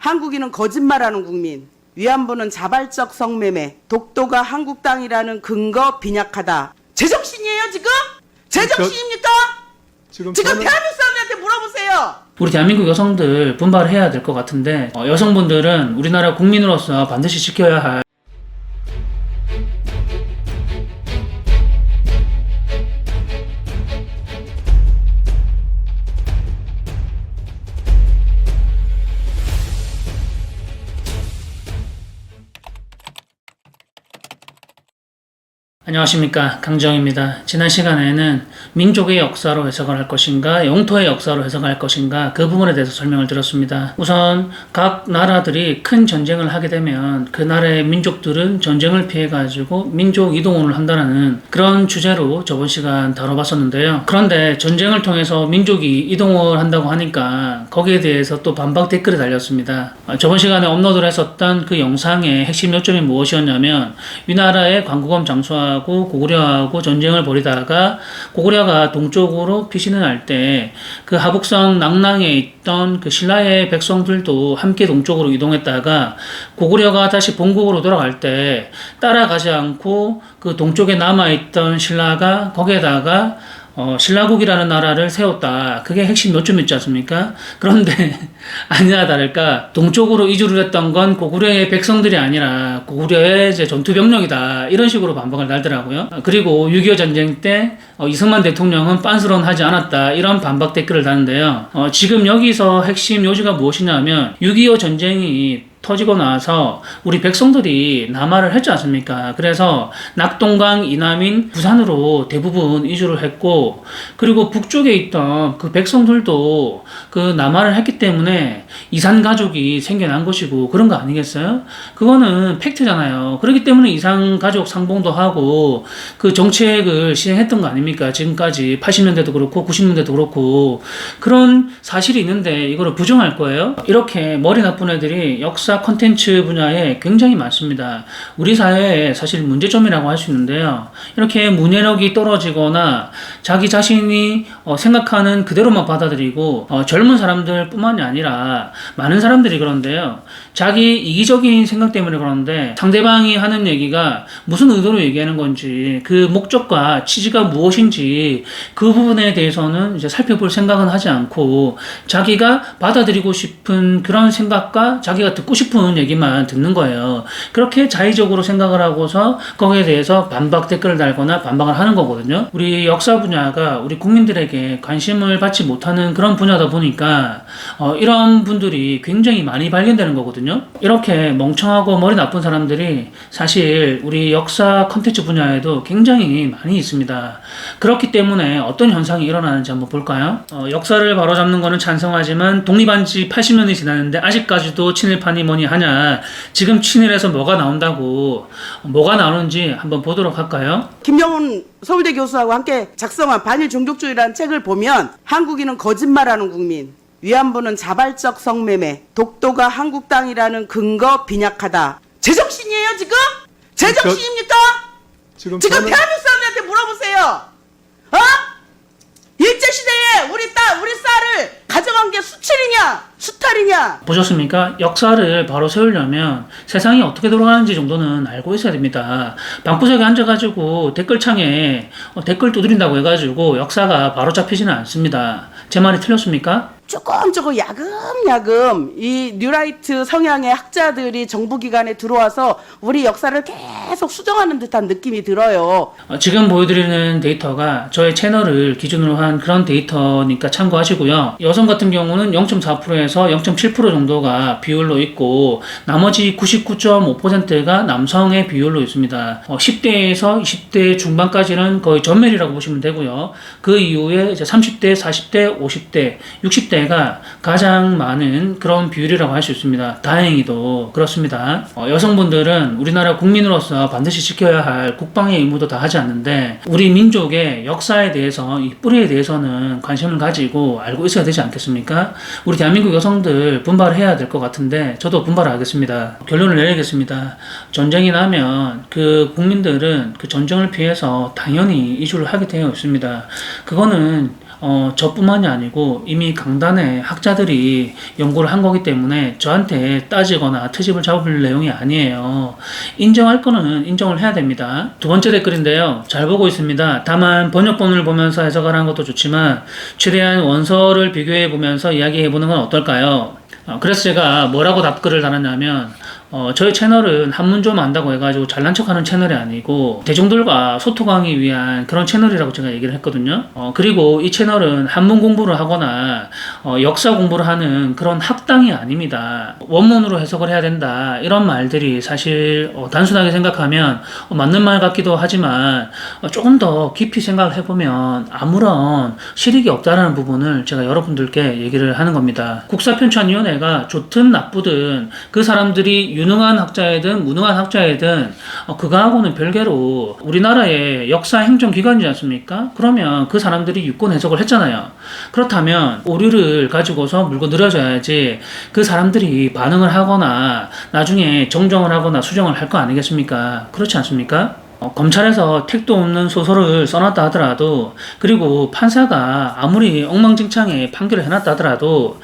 한국인은 거짓말하는 국민, 위안부는 자발적 성매매, 독도가 한국 땅이라는 근거 빈약하다. 제정신이에요 지금? 제정신입니까? 지금 대한민국 사람들한테 물어보세요. 우리 대한민국 여성들 분발을 해야 될 것 같은데 여성분들은 우리나라 국민으로서 반드시 지켜야 할 안녕하십니까, 강정입니다. 지난 시간에는 민족의 역사로 해석을 할 것인가 영토의 역사로 해석할 것인가 그 부분에 대해서 설명을 드렸습니다. 우선 각 나라들이 큰 전쟁을 하게 되면 그 나라의 민족들은 전쟁을 피해 가지고 민족 이동을 한다는 그런 주제로 저번 시간 다뤄봤었는데요. 그런데 전쟁을 통해서 민족이 이동을 한다고 하니까 거기에 대해서 또 반박 댓글이 달렸습니다. 저번 시간에 업로드를 했었던 그 영상의 핵심 요점이 무엇이었냐면 위나라의 광구검 장수하고 고구려하고 전쟁을 벌이다가 고구려가 동쪽으로 피신을 할 때 그 하북성 낙랑에 있던 그 신라의 백성들도 함께 동쪽으로 이동했다가 고구려가 다시 본국으로 돌아갈 때 따라가지 않고 그 동쪽에 남아있던 신라가 거기에다가 신라국이라는 나라를 세웠다. 그게 핵심 요점 있지 않습니까? 그런데 아니나 다를까 동쪽으로 이주를 했던 건 고구려의 백성들이 아니라 고구려의 이제 전투병력이다. 이런 식으로 반박을 달더라고요. 그리고 6.25 전쟁 때 이승만 대통령은 빤스런하지 않았다. 이런 반박 댓글을 다는데요. 지금 여기서 핵심 요지가 무엇이냐면 6.25 전쟁이 터지고 나서 우리 백성들이 남하를 했지 않습니까? 그래서 낙동강 이남인 부산으로 대부분 이주를 했고, 그리고 북쪽에 있던 그 백성들도 그 남하를 했기 때문에 이산 가족이 생겨난 것이고 그런 거 아니겠어요? 그거는 팩트잖아요. 그렇기 때문에 이산 가족 상봉도 하고 그 정책을 시행했던 거 아닙니까? 지금까지 80년대도 그렇고 90년대도 그렇고 그런 사실이 있는데 이거를 부정할 거예요? 이렇게 머리 나쁜 애들이 역사 콘텐츠 분야에 굉장히 많습니다. 우리 사회에 사실 문제점이라고 할 수 있는데요. 이렇게 문해력이 떨어지거나 자기 자신이 생각하는 그대로만 받아들이고 젊은 사람들 뿐만이 아니라 많은 사람들이 그런데요. 자기 이기적인 생각 때문에 그러는데 상대방이 하는 얘기가 무슨 의도로 얘기하는 건지 그 목적과 취지가 무엇인지 그 부분에 대해서는 이제 살펴볼 생각은 하지 않고 자기가 받아들이고 싶은 그런 생각과 자기가 듣고 싶은 얘기만 듣는 거예요. 그렇게 자의적으로 생각을 하고서 거기에 대해서 반박 댓글을 달거나 반박을 하는 거거든요. 우리 역사 분야가 우리 국민들에게 관심을 받지 못하는 그런 분야다 보니까 이런 분들이 굉장히 많이 발견되는 거거든요. 이렇게 멍청하고 머리 나쁜 사람들이 사실 우리 역사 컨텐츠 분야에도 굉장히 많이 있습니다. 그렇기 때문에 어떤 현상이 일어나는지 한번 볼까요? 역사를 바로잡는 거는 찬성하지만 독립한 지 80년이 지났는데 아직까지도 친일파니 뭐니 하냐. 지금 친일에서 뭐가 나온다고 뭐가 나오는지 한번 보도록 할까요? 김영훈 서울대 교수하고 함께 작성한 반일 종족주의라는 책을 보면 한국인은 거짓말하는 국민, 위안부는 자발적 성매매, 독도가 한국 땅이라는 근거 빈약하다. 제정신이에요 지금? 제정신입니까? 지금 대한민국 사람들한테 물어보세요. 일제시대에 우리 쌀을 가져간 게 수칠이냐 수탈이냐. 보셨습니까? 역사를 바로 세우려면 세상이 어떻게 돌아가는지 정도는 알고 있어야 됩니다. 방구석에 앉아가지고 댓글창에 댓글 두드린다고 해가지고 역사가 바로 잡히지는 않습니다. 제 말이 틀렸습니까? 조금 야금야금 이 뉴라이트 성향의 학자들이 정부기관에 들어와서 우리 역사를 계속 수정하는 듯한 느낌이 들어요. 지금 보여드리는 데이터가 저의 채널을 기준으로 한 그런 데이터니까 참고하시고요. 여성 같은 경우는 0.4%에서 0.7% 정도가 비율로 있고 나머지 99.5%가 남성의 비율로 있습니다. 10대에서 20대 중반까지는 거의 전멸이라고 보시면 되고요. 그 이후에 이제 30대, 40대, 50대, 60대 가 가장 많은 그런 비율이라고 할 수 있습니다. 다행히도 그렇습니다. 여성분들은 우리나라 국민으로서 반드시 지켜야 할 국방의 의무도 다 하지 않는데 우리 민족의 역사에 대해서 이 뿌리에 대해서는 관심을 가지고 알고 있어야 되지 않겠습니까? 우리 대한민국 여성들 분발을 해야 될 것 같은데 저도 분발을 하겠습니다. 결론을 내리겠습니다. 전쟁이 나면 그 국민들은 그 전쟁을 피해서 당연히 이주를 하게 되어 있습니다. 그거는 저뿐만이 아니고 이미 강단의 학자들이 연구를 한 거기 때문에 저한테 따지거나 트집을 잡을 내용이 아니에요. 인정할 거는 인정을 해야 됩니다. 두 번째 댓글인데요. 잘 보고 있습니다. 다만 번역본을 보면서 해석을 하는 것도 좋지만 최대한 원서를 비교해 보면서 이야기해 보는 건 어떨까요? 그래서 제가 뭐라고 답글을 달았냐면 저희 채널은 한문 좀 안다고 해가지고 잘난 척하는 채널이 아니고 대중들과 소통하기 위한 그런 채널이라고 제가 얘기를 했거든요. 그리고 이 채널은 한문 공부를 하거나 역사 공부를 하는 그런 학당이 아닙니다. 원문으로 해석을 해야 된다 이런 말들이 사실 단순하게 생각하면 맞는 말 같기도 하지만 조금 더 깊이 생각을 해보면 아무런 실익이 없다라는 부분을 제가 여러분들께 얘기를 하는 겁니다. 국사편찬위원회가 좋든 나쁘든 그 사람들이 유능한 학자이든 무능한 학자이든 그거하고는 별개로 우리나라의 역사 행정기관이지 않습니까? 그러면 그 사람들이 유권 해석을 했잖아요. 그렇다면 오류를 가지고서 물고 늘어져야지 그 사람들이 반응을 하거나 나중에 정정을 하거나 수정을 할 거 아니겠습니까? 그렇지 않습니까? 검찰에서 택도 없는 소설을 써놨다 하더라도 그리고 판사가 아무리 엉망진창에 판결을 해놨다 하더라도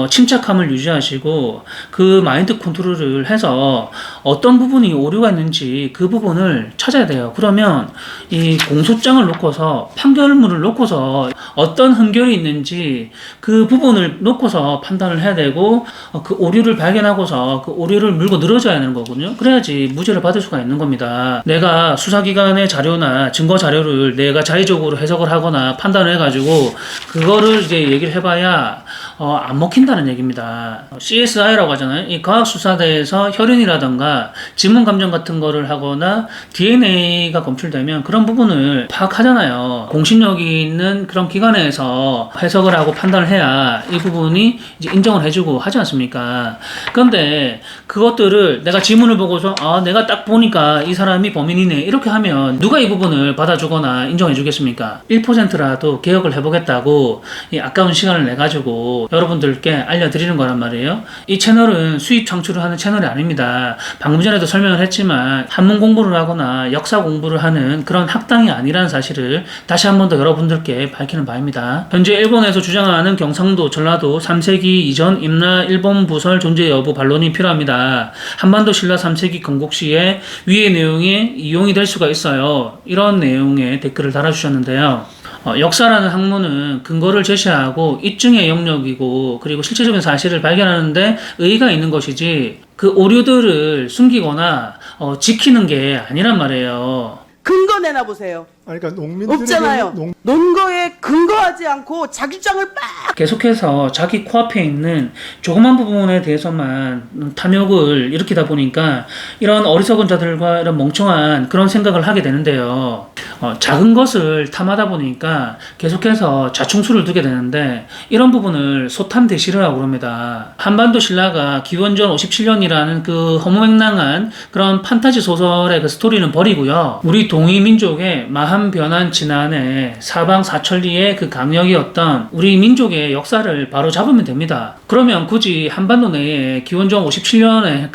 침착함을 유지하시고 그 마인드 컨트롤을 해서 어떤 부분이 오류가 있는지 그 부분을 찾아야 돼요. 그러면 이 공소장을 놓고서 판결문을 놓고서 어떤 흠결이 있는지 그 부분을 놓고서 판단을 해야 되고 그 오류를 발견하고서 그 오류를 물고 늘어져야 하는 거거든요. 그래야지 무죄를 받을 수가 있는 겁니다. 내가 수사기관의 자료나 증거 자료를 내가 자의적으로 해석을 하거나 판단을 해가지고 그거를 이제 얘기를 해봐야 안 먹힌다는 얘기입니다. CSI라고 하잖아요. 이 과학수사대에서 혈흔이라던가 지문감정 같은 거를 하거나 DNA가 검출되면 그런 부분을 파악하잖아요. 공신력이 있는 그런 기관에서 해석을 하고 판단을 해야 이 부분이 이제 인정을 해주고 하지 않습니까? 그런데 그것들을 내가 지문을 보고서 내가 딱 보니까 이 사람이 범인이네 이렇게 하면 누가 이 부분을 받아주거나 인정해 주겠습니까? 1%라도 개혁을 해보겠다고 이 아까운 시간을 내가지고 여러분들께 알려드리는 거란 말이에요. 이 채널은 수입 창출을 하는 채널이 아닙니다. 방금 전에도 설명을 했지만 한문 공부를 하거나 역사 공부를 하는 그런 학당이 아니라는 사실을 다시 한 번 더 여러분들께 밝히는 바입니다. 현재 일본에서 주장하는 경상도, 전라도 3세기 이전 임나 일본 부설 존재 여부 반론이 필요합니다. 한반도 신라 3세기 건국 시에 위의 내용이 이용이 될 수가 있어요. 이런 내용의 댓글을 달아주셨는데요. 역사라는 학문은 근거를 제시하고 입증의 영역이고 그리고 실체적인 사실을 발견하는데 의의가 있는 것이지 그 오류들을 숨기거나 지키는 게 아니란 말이에요. 근거 내놔 보세요. 그러니까 농민들이 없잖아요. 논거에 근거하지 않고 자기 주장을 막 계속해서 자기 코앞에 있는 조그만 부분에 대해서만 탐욕을 일으키다 보니까 이런 어리석은 자들과 이런 멍청한 그런 생각을 하게 되는데요. 작은 것을 탐하다 보니까 계속해서 자충수를 두게 되는데 이런 부분을 소탐대실이라고 그럽니다. 한반도 신라가 기원전 57년이라는 그 허무맹랑한 그런 판타지 소설의 그 스토리는 버리고요. 우리 동이민족의 변한 지난해 사방 사천리의 그 강력이었던 우리 민족의 역사를 바로 잡으면 됩니다. 그러면 굳이 한반도 내에 기원전 57년의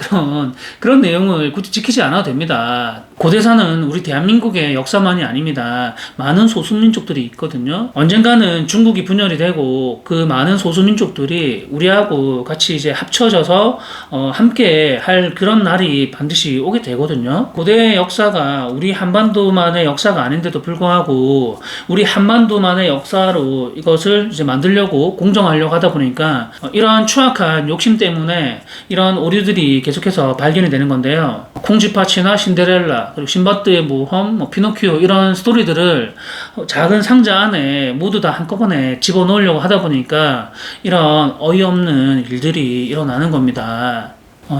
그런 내용을 굳이 지키지 않아도 됩니다. 고대사는 우리 대한민국의 역사만이 아닙니다. 많은 소수민족들이 있거든요. 언젠가는 중국이 분열이 되고 그 많은 소수민족들이 우리하고 같이 이제 합쳐져서 함께 할 그런 날이 반드시 오게 되거든요. 고대의 역사가 우리 한반도만의 역사가 아닌데도 불구하고 우리 한반도만의 역사로 이것을 이제 만들려고 공정하려고 하다 보니까 이러한 추악한 욕심 때문에 이런 오류들이 계속해서 발견이 되는 건데요. 콩쥐파치나 신데렐라 그리고 신밧드의 모험, 피노키오 이런 스토리들을 작은 상자 안에 모두 다 한꺼번에 집어넣으려고 하다 보니까 이런 어이없는 일들이 일어나는 겁니다.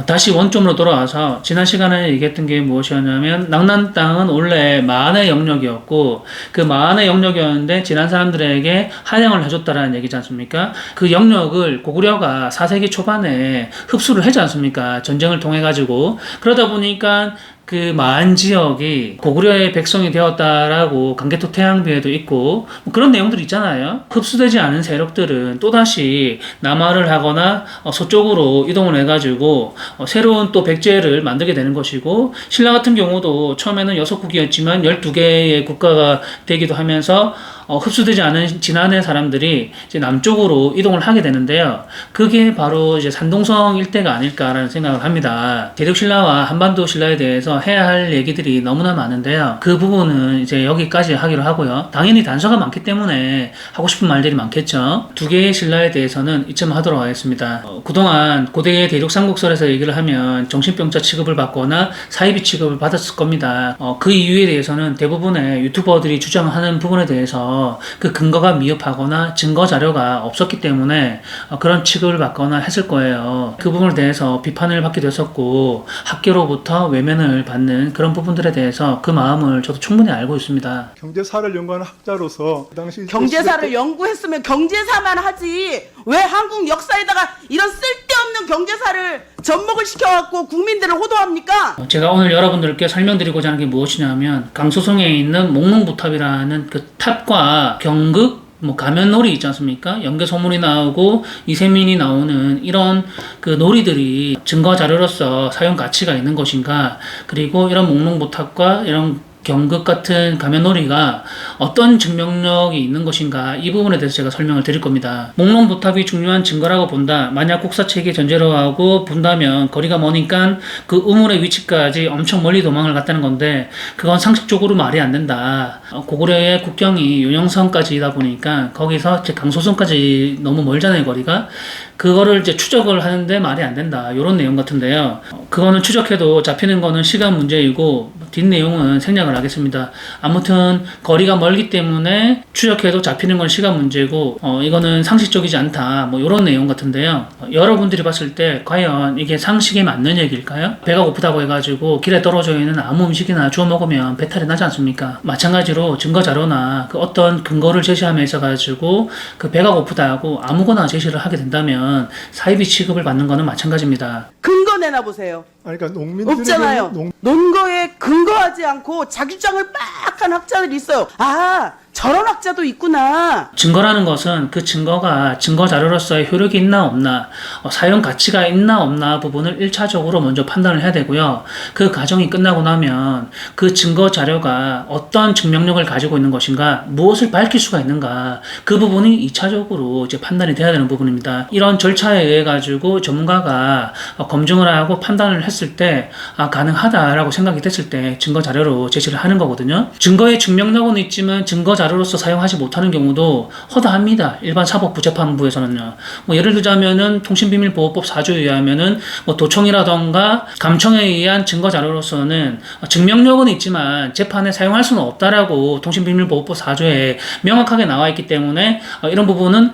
다시 원점으로 돌아와서 지난 시간에 얘기했던 게 무엇이었냐면 낙난 땅은 원래 마한의 영역이었고 그 마한의 영역이었는데 지난 사람들에게 한양을 해줬다라는 얘기지 않습니까? 그 영역을 고구려가 4세기 초반에 흡수를 하지 않습니까? 전쟁을 통해 가지고 그러다 보니까 그 마한 지역이 고구려의 백성이 되었다라고 강개토 태양비에도 있고 뭐 그런 내용들이 있잖아요. 흡수되지 않은 세력들은 또다시 남하를 하거나 서쪽으로 이동을 해가지고 새로운 또 백제를 만들게 되는 것이고 신라 같은 경우도 처음에는 6국이었지만 12개의 국가가 되기도 하면서 흡수되지 않은 진안의 사람들이 이제 남쪽으로 이동을 하게 되는데요. 그게 바로 이제 산동성 일대가 아닐까라는 생각을 합니다. 대륙신라와 한반도신라에 대해서 해야 할 얘기들이 너무나 많은데요. 그 부분은 이제 여기까지 하기로 하고요. 당연히 단서가 많기 때문에 하고 싶은 말들이 많겠죠. 두 개의 신라에 대해서는 이쯤 하도록 하겠습니다. 그동안 고대의 대륙삼국설에서 얘기를 하면 정신병자 취급을 받거나 사이비 취급을 받았을 겁니다. 그 이유에 대해서는 대부분의 유튜버들이 주장하는 부분에 대해서 그 근거가 미흡하거나 증거 자료가 없었기 때문에 그런 취급을 받거나 했을 거예요. 그 부분에 대해서 비판을 받기도 했었고 학교로부터 외면을 받는 그런 부분들에 대해서 그 마음을 저도 충분히 알고 있습니다. 경제사를 연구하는 학자로서 그 당시 경제사를 연구했으면 경제사만 하지 왜 한국 역사에다가 이런 쓸데없는 경제사를 접목을 시켜갖고 국민들을 호도합니까? 제가 오늘 여러분들께 설명드리고자 하는 게 무엇이냐면 강소성에 있는 목농부탑이라는 그 탑과 경극 가면놀이 있지 않습니까? 연개소문이 나오고 이세민이 나오는 이런 그 놀이들이 증거 자료로서 사용 가치가 있는 것인가, 그리고 이런 목농부탑과 이런 경극 같은 가면놀이가 어떤 증명력이 있는 것인가, 이 부분에 대해서 제가 설명을 드릴 겁니다. 목농부탑이 중요한 증거라고 본다. 만약 국사체계 전제로 하고 본다면 거리가 머니까 그 우물의 위치까지 엄청 멀리 도망을 갔다는 건데 그건 상식적으로 말이 안 된다. 고구려의 국경이 윤영선까지이다 보니까 거기서 제 강소선까지 너무 멀잖아요, 거리가. 그거를 이제 추적을 하는데 말이 안 된다. 이런 내용 같은데요. 그거는 추적해도 잡히는 거는 시간 문제이고 뒷내용은 생략을 하겠습니다. 아무튼 거리가 멀기 때문에 추적해도 잡히는 건 시간 문제고 이거는 상식적이지 않다. 이런 내용 같은데요. 여러분들이 봤을 때 과연 이게 상식에 맞는 얘기일까요? 배가 고프다고 해가지고 길에 떨어져 있는 아무 음식이나 주워 먹으면 배탈이 나지 않습니까? 마찬가지로 증거 자료나 그 어떤 근거를 제시함에 있어가지고 그 배가 고프다고 아무거나 제시를 하게 된다면 사이비 취급을 받는 거는 마찬가지입니다. 근거 내놔보세요. 아니, 그러니까 농민들에게 없잖아요. 논거에 근거하지 않고 자기 주장을 막 한 학자들이 있어요. 아, 저런 학자도 있구나. 증거라는 것은 그 증거가 증거 자료로서의 효력이 있나 없나, 사용 가치가 있나 없나 부분을 1차적으로 먼저 판단을 해야 되고요. 그 과정이 끝나고 나면 그 증거 자료가 어떤 증명력을 가지고 있는 것인가, 무엇을 밝힐 수가 있는가, 그 부분이 2차적으로 이제 판단이 돼야 되는 부분입니다. 이런 절차에 의해 가지고 전문가가 검증을 하고 판단을 했을 때 가능하다라고 생각이 됐을 때 증거 자료로 제시를 하는 거거든요. 증거의 증명력은 있지만 증거 자료로서 사용하지 못하는 경우도 허다합니다. 일반 사법부재판부에서는요. 예를 들자면은 통신비밀보호법 4조에 의하면은 도청이라던가 감청에 의한 증거 자료로서는 증명력은 있지만 재판에 사용할 수는 없다라고 통신비밀보호법 4조에 명확하게 나와 있기 때문에 이런 부분은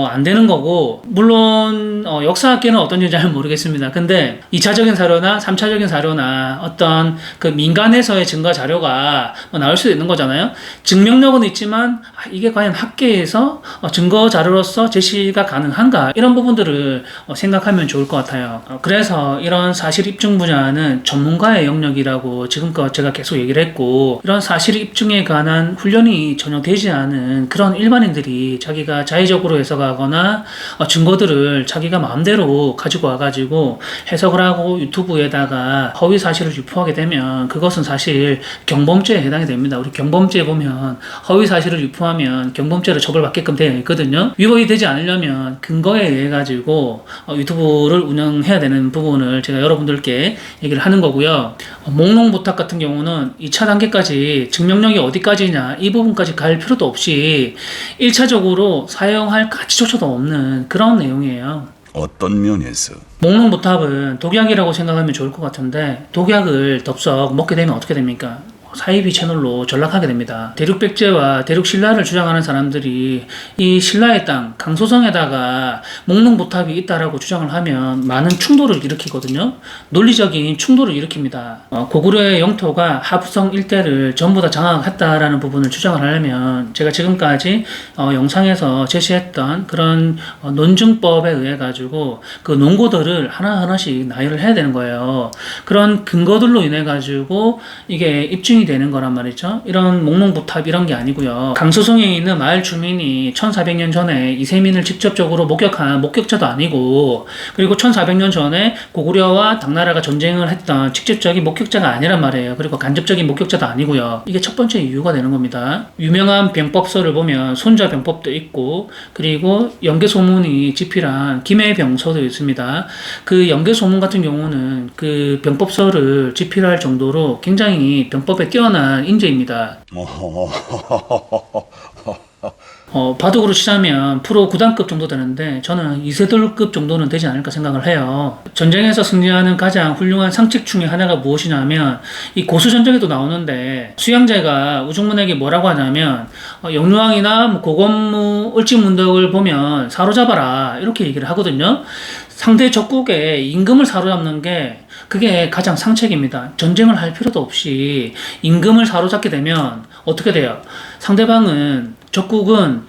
안 되는 거고, 물론 역사학계는 어떤지 잘 모르겠습니다. 근데 2차적인 사료나 3차적인 사료나 어떤 그 민간에서의 증거 자료가 나올 수도 있는 거잖아요. 증명력은 있지만 이게 과연 학계에서 증거 자료로서 제시가 가능한가, 이런 부분들을 생각하면 좋을 것 같아요. 그래서 이런 사실 입증 분야는 전문가의 영역이라고 지금껏 제가 계속 얘기를 했고, 이런 사실 입증에 관한 훈련이 전혀 되지 않은 그런 일반인들이 자기가 자의적으로 해석하거나 증거들을 자기가 마음대로 가지고 와가지고 해석을 하고 유튜브에다가 허위 사실을 유포하게 되면 그것은 사실 경범죄에 해당이 됩니다. 우리 경범죄에 보면 허위 사실을 유포하면 경범죄로 처벌받게끔 되어 있거든요. 위법이 되지 않으려면 근거에 의해 가지고 유튜브를 운영해야 되는 부분을 제가 여러분들께 얘기를 하는 거고요. 목농부탁 같은 경우는 2차 단계까지 증명력이 어디까지냐, 이 부분까지 갈 필요도 없이 1차적으로 사용할 가치조차도 없는 그런 내용이에요. 어떤 면에서 목농부탑은 독약이라고 생각하면 좋을 것 같은데, 독약을 덥석 먹게 되면 어떻게 됩니까? 사이비 채널로 전락하게 됩니다. 대륙백제와 대륙신라를 주장하는 사람들이 이 신라의 땅 강소성에다가 목농부탑이 있다라고 주장을 하면 많은 충돌을 일으키거든요. 논리적인 충돌을 일으킵니다. 고구려의 영토가 하부성 일대를 전부 다 장악했다라는 부분을 주장을 하려면 제가 지금까지 영상에서 제시했던 그런 논증법에 의해 가지고 그 논고들을 하나하나씩 나열을 해야 되는 거예요. 그런 근거들로 인해 가지고 이게 입증이 주민이 되는 거란 말이죠. 이런 목농부탑 이런 게 아니고요. 강서성에 있는 마을 주민이 1400년 전에 이세민을 직접적으로 목격한 목격자도 아니고, 그리고 1400년 전에 고구려와 당나라가 전쟁을 했던 직접적인 목격자가 아니란 말이에요. 그리고 간접적인 목격자도 아니고요. 이게 첫 번째 이유가 되는 겁니다. 유명한 병법서를 보면 손자병법도 있고, 그리고 연개소문이 집필한 김해병서도 있습니다. 그 연개소문 같은 경우는 그 병법서를 집필할 정도로 굉장히 병법에 뛰어난 인재입니다. 바둑으로 치자면 프로 9단급 정도 되는데 저는 이세돌급 정도는 되지 않을까 생각을 해요. 전쟁에서 승리하는 가장 훌륭한 상책 중에 하나가 무엇이냐면, 이 고수전쟁에도 나오는데 수양제가 우중문에게 뭐라고 하냐면 영루왕이나 고건무 을지문덕을 보면 사로잡아라 이렇게 얘기를 하거든요. 상대 적국의 임금을 사로잡는 게 그게 가장 상책입니다. 전쟁을 할 필요도 없이 임금을 사로잡게 되면 어떻게 돼요? 상대방은 적국은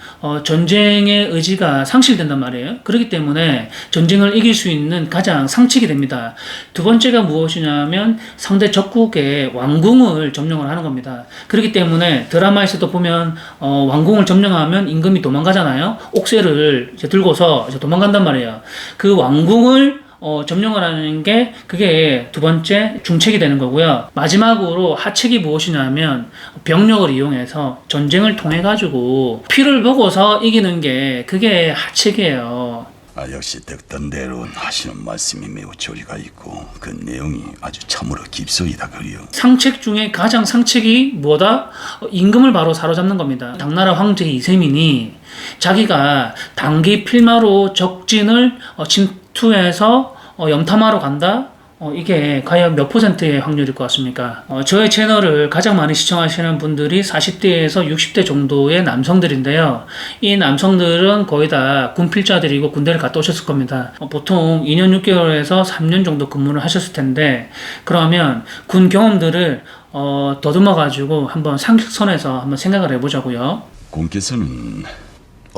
전쟁의 의지가 상실된단 말이에요. 그렇기 때문에 전쟁을 이길 수 있는 가장 상책이 됩니다. 두 번째가 무엇이냐면 상대 적국의 왕궁을 점령을 하는 겁니다. 그렇기 때문에 드라마에서도 보면 왕궁을 점령하면 임금이 도망가잖아요. 옥새를 이제 들고서 이제 도망간단 말이에요. 그 왕궁을 점령을 하는 게 그게 두 번째 중책이 되는 거고요. 마지막으로 하책이 무엇이냐면 병력을 이용해서 전쟁을 통해 가지고 피를 보고서 이기는 게 그게 하책이에요. 역시 듣던 대로 하시는 말씀이 매우 조리가 있고 그 내용이 아주 참으로 깊소이다 그리요. 상책 중에 가장 상책이 뭐다? 임금을 바로 사로잡는 겁니다. 당나라 황제 이세민이 자기가 단기 필마로 적진을 침투해서 염탐하러 간다? 이게 과연 몇 %의 확률일 것 같습니까? 저의 채널을 가장 많이 시청하시는 분들이 40대에서 60대 정도의 남성들인데요. 이 남성들은 거의 다 군필자들이고 군대를 갔다 오셨을 겁니다. 보통 2년 6개월에서 3년 정도 근무를 하셨을 텐데, 그러면 군 경험들을 더듬어 가지고 한번 상식선에서 한번 생각을 해보자고요. 공께서는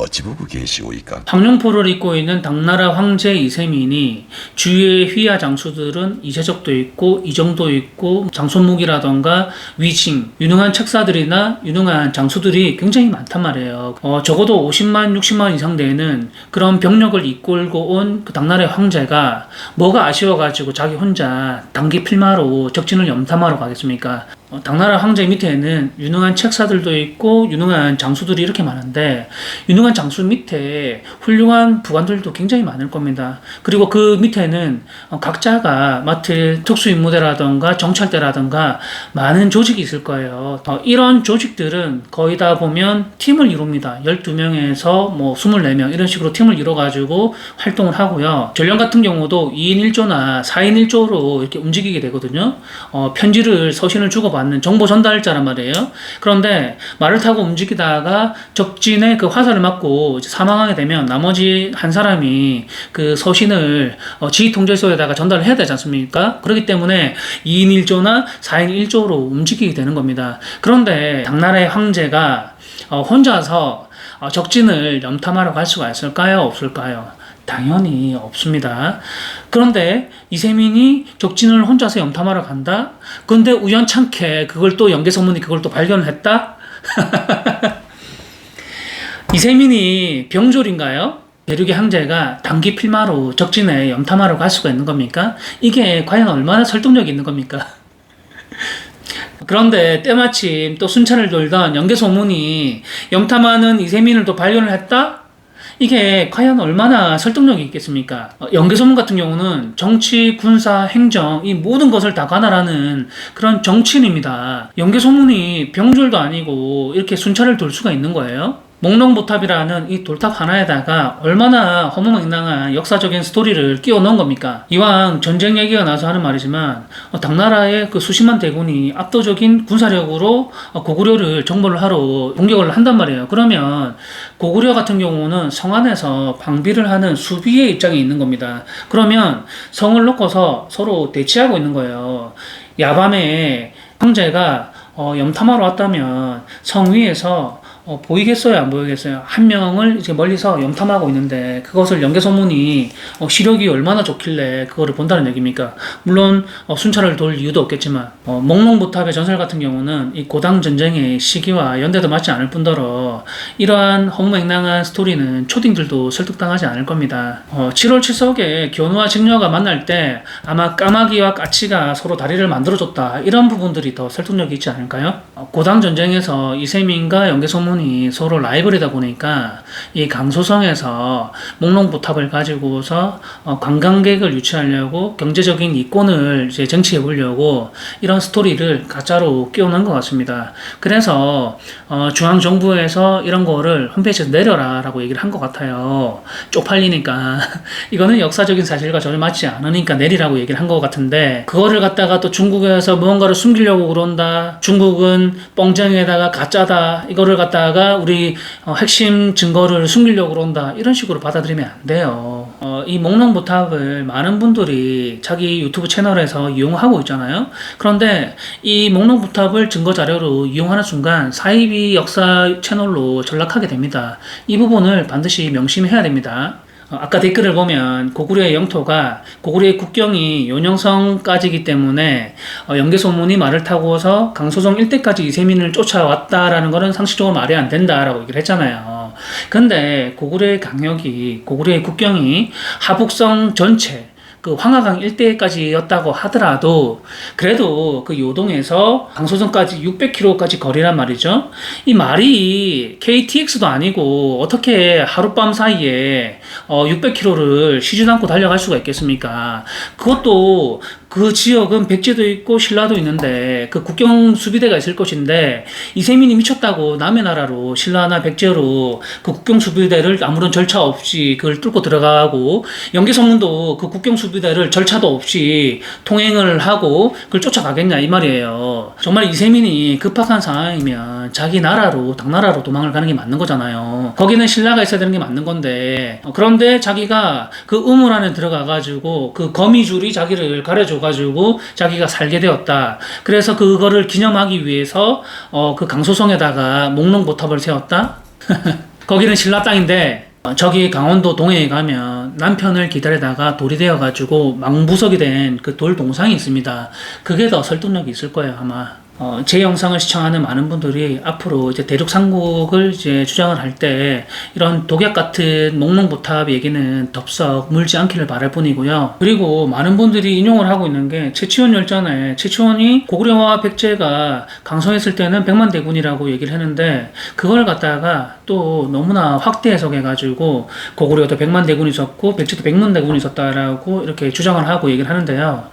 어찌 보고 계시오이까? 황룡포를 입고 있는 당나라 황제 이세민이 주위의 휘하 장수들은 이세적도 있고 이정도 있고 장손목이라던가 위징, 유능한 책사들이나 유능한 장수들이 굉장히 많단 말이에요. 적어도 50만, 60만 이상 되는 그런 병력을 이끌고 온 그 당나라의 황제가 뭐가 아쉬워가지고 자기 혼자 단기 필마로 적진을 염탐하러 가겠습니까? 당나라 황제 밑에는 유능한 책사들도 있고 유능한 장수들이 이렇게 많은데, 유능한 장수 밑에 훌륭한 부관들도 굉장히 많을 겁니다. 그리고 그 밑에는 각자가 맡을 특수임무대라던가 정찰대라던가 많은 조직이 있을 거예요. 이런 조직들은 거의 다 보면 팀을 이룹니다. 12명에서 뭐 24명 이런 식으로 팀을 이뤄가지고 활동을 하고요. 전령 같은 경우도 2인 1조나 4인 1조로 이렇게 움직이게 되거든요. 편지를 서신을 주고받는 정보 전달자란 말이에요. 그런데 말을 타고 움직이다가 적진에 그 화살을 맞고 사망하게 되면 나머지 한 사람이 그 서신을 지휘 통제소에다가 전달을 해야 되지 않습니까? 그렇기 때문에 2인 1조나 4인 1조로 움직이게 되는 겁니다. 그런데 당나라의 황제가 혼자서 적진을 염탐하러 갈 수가 있을까요? 없을까요? 당연히 없습니다. 그런데 이세민이 적진을 혼자서 염탐하러 간다? 그런데 우연찮게 그걸 또 연개소문이 그걸 또 발견했다? 이세민이 병졸인가요? 대륙의 황제가 단기 필마로 적진에 염탐하러 갈 수가 있는 겁니까? 이게 과연 얼마나 설득력이 있는 겁니까? 그런데 때마침 또 순찰을 돌던 연개소문이 염탐하는 이세민을 또 발견을 했다? 이게 과연 얼마나 설득력이 있겠습니까? 연개소문 같은 경우는 정치, 군사, 행정 이 모든 것을 다 관할하는 그런 정치인입니다. 연개소문이 병졸도 아니고 이렇게 순찰을 돌 수가 있는 거예요. 목농보탑이라는 이 돌탑 하나에다가 얼마나 허무맹랑한 역사적인 스토리를 끼워 넣은 겁니까? 이왕 전쟁 얘기가 나서 하는 말이지만 당나라의 그 수십만 대군이 압도적인 군사력으로 고구려를 정벌을 하러 공격을 한단 말이에요. 그러면 고구려 같은 경우는 성 안에서 방비를 하는 수비의 입장에 있는 겁니다. 그러면 성을 놓고서 서로 대치하고 있는 거예요. 야밤에 황제가 염탐하러 왔다면 성 위에서 보이겠어요, 안 보이겠어요? 한 명을 이제 멀리서 염탐하고 있는데 그것을 연개소문이 시력이 얼마나 좋길래 그거를 본다는 얘기입니까? 물론 순찰을 돌 이유도 없겠지만 목농부탑의 전설 같은 경우는 이 고당 전쟁의 시기와 연대도 맞지 않을 뿐더러 이러한 허무맹랑한 스토리는 초딩들도 설득당하지 않을 겁니다. 7월 7석에 견우와 직녀가 만날 때 아마 까마귀와 까치가 서로 다리를 만들어줬다, 이런 부분들이 더 설득력이 있지 않을까요? 고당 전쟁에서 이세민과 연개소문이 서로 라이벌이다 보니까 이 강소성에서 목농부탑을 가지고서 관광객을 유치하려고 경제적인 이권을 이제 쟁취해 보려고 이런 스토리를 가짜로 끼워넣은 것 같습니다. 그래서 중앙정부에서 이런 거를 홈페이지에서 내려라 라고 얘기를 한 것 같아요. 쪽팔리니까. 이거는 역사적인 사실과 전혀 맞지 않으니까 내리라고 얘기를 한 것 같은데, 그거를 갖다가 또 중국에서 무언가를 숨기려고 그런다, 중국은 뻥쟁이에다가 가짜다, 이거를 갖다가 우리 핵심 증거를 숨기려고 그런다, 이런 식으로 받아들이면 안 돼요. 이 목농부탑을 많은 분들이 자기 유튜브 채널에서 이용하고 있잖아요. 그런데 이 목농부탑을 증거 자료로 이용하는 순간 사이비 역사 채널로 전락하게 됩니다. 이 부분을 반드시 명심해야 됩니다. 아까 댓글을 보면 고구려의 영토가, 고구려의 국경이 요녕성까지이기 때문에 연개소문이 말을 타고서 강소성 일대까지 이세민을 쫓아왔다라는 것은 상식적으로 말이 안 된다라고 얘기를 했잖아요. 근데 고구려의 강역이, 고구려의 국경이 하북성 전체 그 황하강 일대까지였다고 하더라도 그래도 그 요동에서 강소성까지 600km까지 거리란 말이죠. 이 말이 KTX도 아니고 어떻게 하룻밤 사이에 600km를 쉬지도 않고 달려갈 수가 있겠습니까? 그것도 그 지역은 백제도 있고 신라도 있는데 그 국경 수비대가 있을 것인데 이세민이 미쳤다고 남의 나라로 신라나 백제로 그 국경 수비대를 아무런 절차 없이 그걸 뚫고 들어가고, 연개소문도 그 국경 수비대를 절차도 없이 통행을 하고 그걸 쫓아가겠냐 이 말이에요. 정말 이세민이 급박한 상황이면 자기 나라로, 당나라로 도망을 가는 게 맞는 거잖아요. 거기는 신라가 있어야 되는 게 맞는 건데, 그런데 자기가 그 우물 안에 들어가가지고 그 거미줄이 자기를 가려줘 가지고 자기가 살게 되었다. 그래서 그거를 기념하기 위해서 그 강소성에다가 목농부탑을 세웠다. 거기는 신라 땅인데 저기 강원도 동해에 가면 남편을 기다리다가 돌이 되어가지고 망부석이 된 그 돌 동상이 있습니다. 그게 더 설득력이 있을 거예요, 아마. 제 영상을 시청하는 많은 분들이 앞으로 이제 대륙 삼국을 이제 주장을 할 때 이런 독약 같은 목농부탑 얘기는 덥석 물지 않기를 바랄 뿐이고요. 그리고 많은 분들이 인용을 하고 있는 게 최치원 열전에 최치원이 고구려와 백제가 강성했을 때는 100만 대군이라고 얘기를 했는데, 그걸 갖다가 또 너무나 확대 해석해가지고 고구려도 100만 대군이 있었고 백제도 100만 대군이 있었다라고 이렇게 주장을 하고 얘기를 하는데요.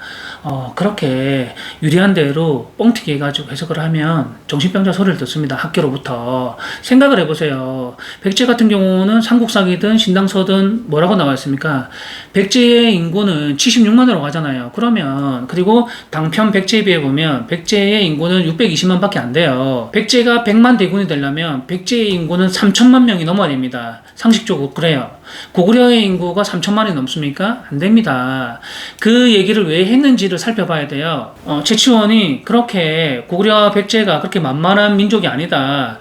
그렇게 유리한 대로 뻥튀기 해가지고 해석을 하면 정신병자 소리를 듣습니다. 학교로부터. 생각을 해보세요. 백제 같은 경우는 삼국사기든 신당서든 뭐라고 나와 있습니까? 백제의 인구는 76만으로 가잖아요. 그러면, 그리고 당편 백제에 비해 보면 백제의 인구는 620만 밖에 안 돼요. 백제가 100만 대군이 되려면 백제의 인구는 3천만 명이 넘어야 됩니다. 상식적으로 그래요. 고구려의 인구가 3천만이 넘습니까? 안 됩니다. 그 얘기를 왜 했는지를 살펴봐야 돼요. 최치원이 그렇게 고구려와 백제가 그렇게 만만한 민족이 아니다.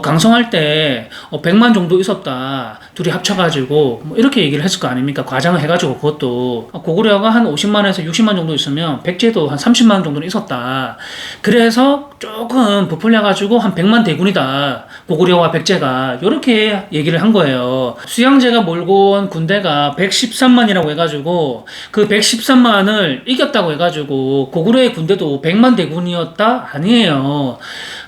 강성할 때 100만 정도 있었다. 둘이 합쳐가지고 뭐 이렇게 얘기를 했을 거 아닙니까? 과장을 해가지고. 그것도 고구려가 한 50만에서 60만 정도 있으면 백제도 한 30만 정도는 있었다. 그래서 조금 부풀려가지고 한 100만 대군이다. 고구려와 백제가. 이렇게 얘기를 한 거예요. 수양제가 몰고 온 군대가 113만이라고 해가지고 그 113만을 이겼다고 해가지고 고구려의 군대도 100만 대군이었다? 아니에요.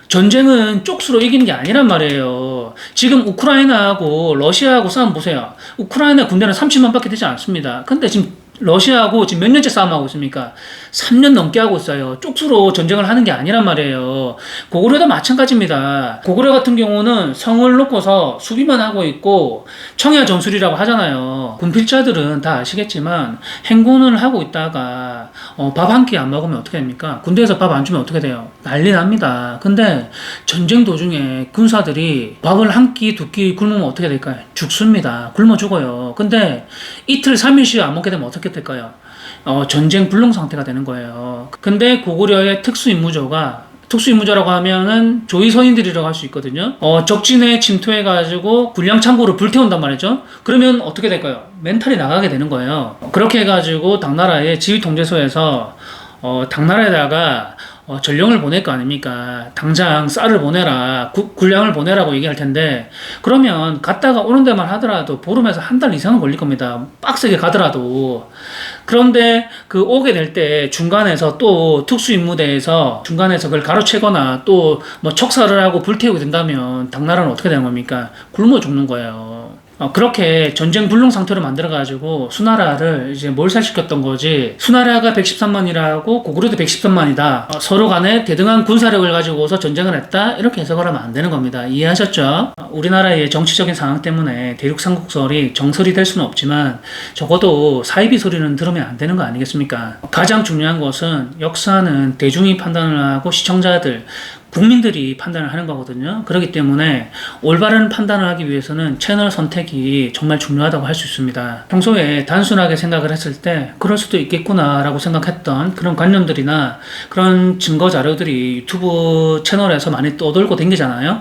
전쟁은 쪽수로 이기는 게 아니란 말이에요. 지금 우크라이나하고 러시아하고 싸움 보세요. 우크라이나 군대는 30만 밖에 되지 않습니다. 근데 지금 러시아하고 지금 몇 년째 싸움하고 있습니까? 3년 넘게 하고 있어요. 쪽수로 전쟁을 하는 게 아니란 말이에요. 고구려도 마찬가지입니다. 고구려 같은 경우는 성을 놓고서 수비만 하고 있고 청야 전술이라고 하잖아요. 군필자들은 다 아시겠지만 행군을 하고 있다가 밥 한 끼 안 먹으면 어떻게 됩니까? 군대에서 밥 안 주면 어떻게 돼요? 난리 납니다. 근데 전쟁 도중에 군사들이 밥을 한 끼, 두 끼 굶으면 어떻게 될까요? 죽습니다. 굶어 죽어요. 근데 이틀, 3일씩 안 먹게 되면 어떻게 될까요? 전쟁 불능 상태가 되는 거예요. 근데 고구려의 특수 임무조가 특수임무자라고 하면은 조위선인들이라고 할 수 있거든요. 적진에 침투해가지고 군량 창고를 불태운단 말이죠. 그러면 어떻게 될까요? 멘탈이 나가게 되는 거예요. 그렇게 해가지고 당나라의 지휘통제소에서 당나라에다가 전령을 보낼 거 아닙니까? 당장 쌀을 보내라, 군량을 보내라고 얘기할 텐데, 그러면 갔다가 오는 데만 하더라도 보름에서 한 달 이상은 걸릴 겁니다. 빡세게 가더라도. 그런데 그 오게 될 때 중간에서 또 특수임무대에서 중간에서 그걸 가로채거나 또 뭐 척사를 하고 불태우게 된다면 당나라는 어떻게 되는 겁니까? 굶어 죽는 거예요. 그렇게 전쟁 불능 상태로 만들어가지고 수나라를 이제 몰살시켰던 거지. 수나라가 113만이라고 고구려도 113만이다. 서로 간에 대등한 군사력을 가지고서 전쟁을 했다. 이렇게 해석을 하면 안 되는 겁니다. 이해하셨죠? 우리나라의 정치적인 상황 때문에 대륙 삼국설이 정설이 될 수는 없지만 적어도 사이비 소리는 들으면 안 되는 거 아니겠습니까? 가장 중요한 것은 역사는 대중이 판단을 하고 시청자들, 국민들이 판단을 하는 거거든요. 그렇기 때문에 올바른 판단을 하기 위해서는 채널 선택이 정말 중요하다고 할 수 있습니다. 평소에 단순하게 생각을 했을 때 그럴 수도 있겠구나 라고 생각했던 그런 관념들이나 그런 증거 자료들이 유튜브 채널에서 많이 떠돌고 댕기잖아요.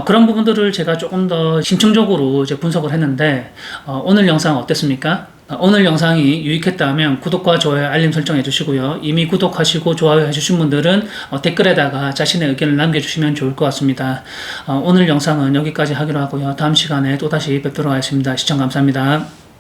그런 부분들을 제가 조금 더 심층적으로 이제 분석을 했는데 오늘 영상 어땠습니까? 오늘 영상이 유익했다면 구독과 좋아요, 알림 설정 해주시고요. 이미 구독하시고 좋아요 해주신 분들은 댓글에다가 자신의 의견을 남겨주시면 좋을 것 같습니다. 오늘 영상은 여기까지 하기로 하고요. 다음 시간에 또다시 뵙도록 하겠습니다. 시청 감사합니다.